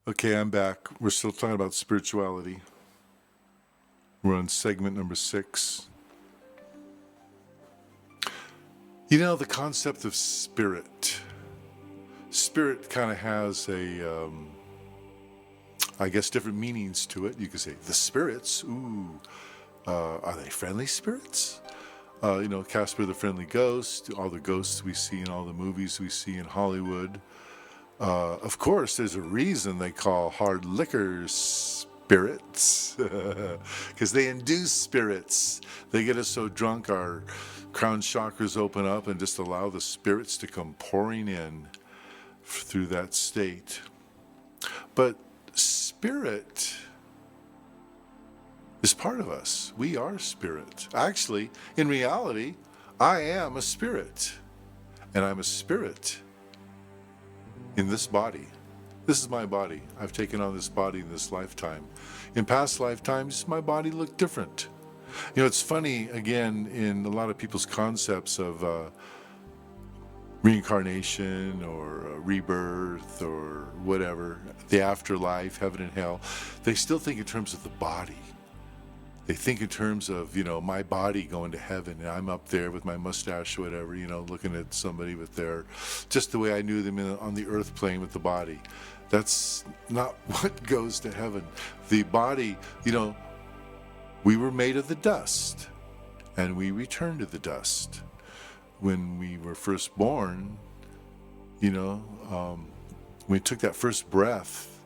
Okay, I'm back. We're still talking about spirituality. We're on segment number 6. You know, the concept of spirit. Spirit kind of has I guess, different meanings to it. You could say the spirits. Ooh, are they friendly spirits? Casper the Friendly Ghost, all the ghosts we see in all the movies we see in Hollywood. Of course, there's a reason they call hard liquors spirits, because they induce spirits. They get us so drunk our crown chakras open up and just allow the spirits to come pouring in through that state. But spirit is part of us. We are spirit. Actually, in reality, I am a spirit, and I'm a spirit in this body. This is my body. I've taken on this body in this lifetime. In past lifetimes, my body looked different. It's funny, again, in a lot of people's concepts of reincarnation or rebirth or whatever, the afterlife, heaven and hell, they still think in terms of the body. They think in terms of, my body going to heaven, and I'm up there with my mustache or whatever, looking at somebody with their, just the way I knew them on the earth plane with the body. That's not what goes to heaven. The body, we were made of the dust, and we return to the dust. When we were first born, when we took that first breath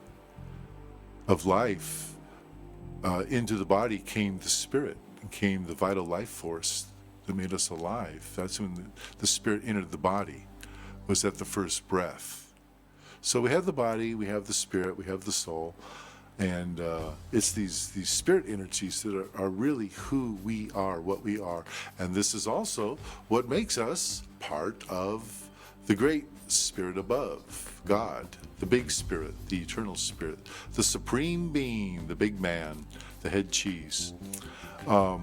of life, into the body came the spirit, and came the vital life force that made us alive. That's when the spirit entered the body, was at the first breath. So we have the body, we have the spirit, we have the soul, and it's these spirit energies that are really who we are, what we are. And this is also what makes us part of the great spirit above, God, the big spirit, the eternal spirit, the supreme being, the big man, the head cheese. But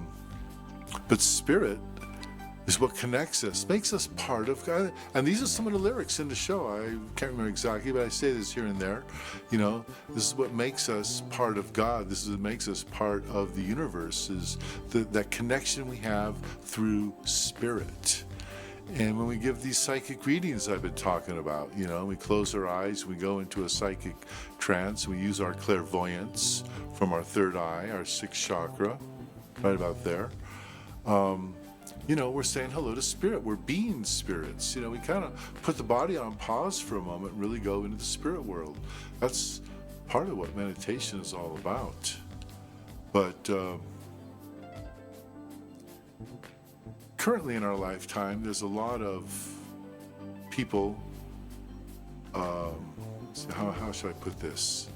spirit is what connects us, makes us part of God. And these are some of the lyrics in the show. I can't remember exactly, but I say this here and there. This is what makes us part of God. This is what makes us part of the universe, is that connection we have through spirit. And when we give these psychic readings I've been talking about, we close our eyes, we go into a psychic trance, we use our clairvoyance from our third eye, our sixth chakra, right about there. We're saying hello to spirit. We're being spirits. We kind of put the body on pause for a moment and really go into the spirit world. That's part of what meditation is all about. But currently in our lifetime, there's a lot of people, how should I put this?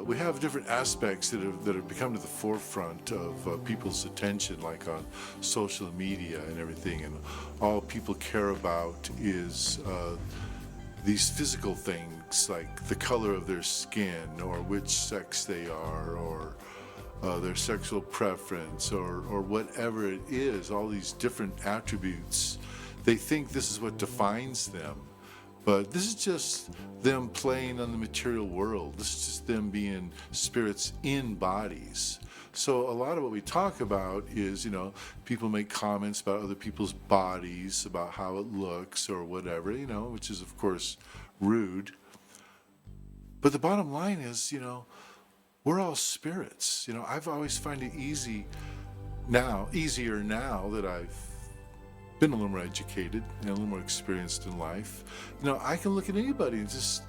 We have different aspects that have become to the forefront of people's attention, like on social media and everything, and all people care about is these physical things, like the color of their skin, or which sex they are, or their sexual preference, or whatever it is, all these different attributes. They think this is what defines them. But this is just them playing on the material world. This is just them being spirits in bodies. So a lot of what we talk about is, people make comments about other people's bodies, about how it looks or whatever, which is, of course, rude. But the bottom line is, we're all spirits. I've always find it easier now that I've been a little more educated and a little more experienced in life. I can look at anybody and just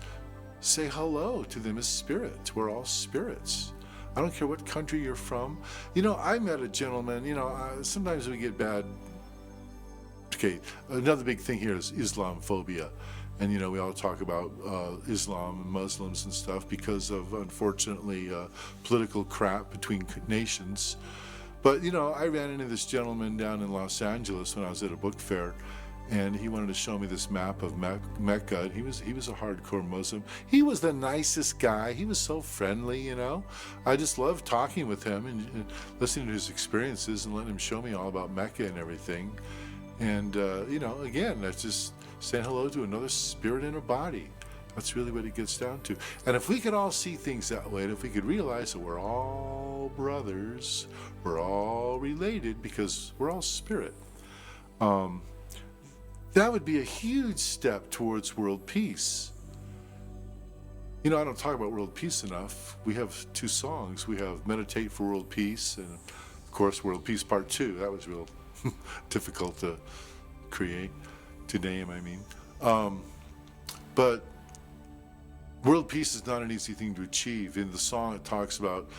say hello to them as spirits. We're all spirits. I don't care what country you're from. I met a gentleman, sometimes we get bad. Okay, another big thing here is Islamophobia. And, we all talk about Islam and Muslims and stuff because of, unfortunately, political crap between nations. But, I ran into this gentleman down in Los Angeles when I was at a book fair, and he wanted to show me this map of Mecca. And he was a hardcore Muslim. He was the nicest guy. He was so friendly, I just loved talking with him and listening to his experiences and letting him show me all about Mecca and everything. And, again, that's just saying hello to another spirit in a body. That's really what it gets down to. And if we could all see things that way, and if we could realize that we're all brothers, we're all related because we're all spirit, that would be a huge step towards world peace. You know, I don't talk about world peace enough. We have 2 songs. We have Meditate for World Peace, and of course, World Peace Part 2. That was real difficult to create, to name, I mean. But world peace is not an easy thing to achieve. In the song, it talks about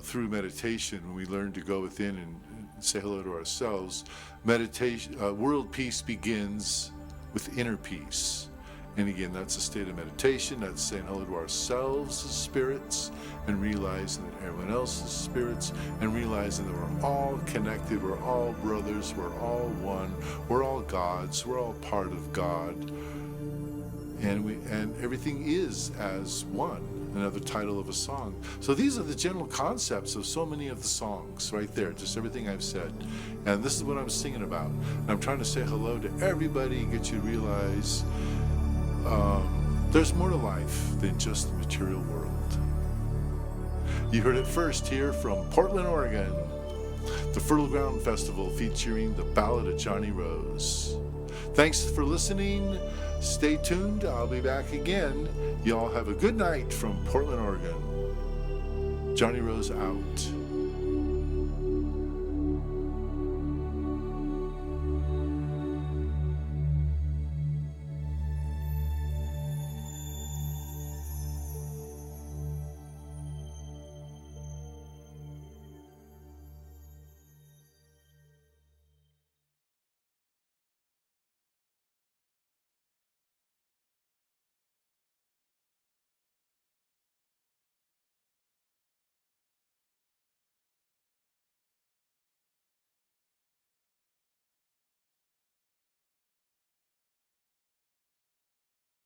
through meditation, when we learn to go within and say hello to ourselves, meditation, world peace begins with inner peace. And again, that's a state of meditation. That's saying hello to ourselves as spirits and realizing that everyone else is spirits and realizing that we're all connected, we're all brothers, we're all one, we're all gods, we're all part of God. And everything is as one, another title of a song. So these are the general concepts of so many of the songs right there, just everything I've said. And this is what I'm singing about. And I'm trying to say hello to everybody, get you to realize there's more to life than just the material world. You heard it first here from Portland, Oregon, the Fertile Ground Festival featuring the Ballad of Johnny Rose. Thanks for listening. Stay tuned. I'll be back again. Y'all have a good night from Portland, Oregon. Johnny Rose out.